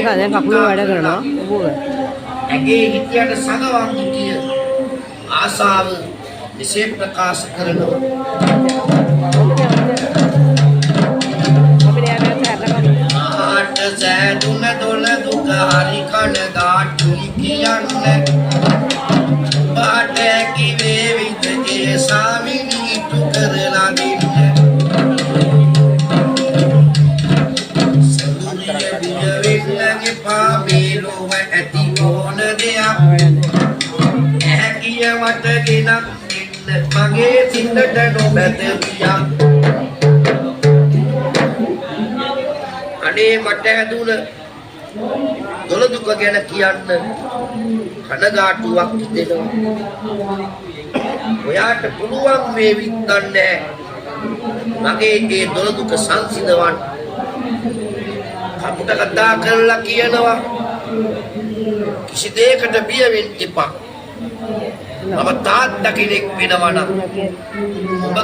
ada kapulu ada kerana, bukan? ඇගේ හිතයට සගවන් කිය ආසාව විශේෂ ප්‍රකාශ කරනවා. ආට සෑදුන දොළ දුක හරි කන දාටුලි කියන්න පාට කිවේ විදගේ සාමිනීතු කරලා දෙන්න සඳුරිය විජවෙන්නගේ පාබේලොව ඇති ඕන දෙයක් ඇහැ කියවට ගෙනක් එන්න මගේ සිතට නොබැත වියක් අනේ මට හැදුන දොළ දුක ගැන කියන්න කනගාටුවක් හිතෙනවා. ඔයාට පුළුවන් වේවිත් දන්නේ මගේ ඒ දොළ දුක සංසිඳවන්න. කපුට කතා කරලා කියනවා කිසි දෙයකට බිය වෙන්න එපා. මම තාත්තා කෙනෙක් වෙනවා නම් ඔබ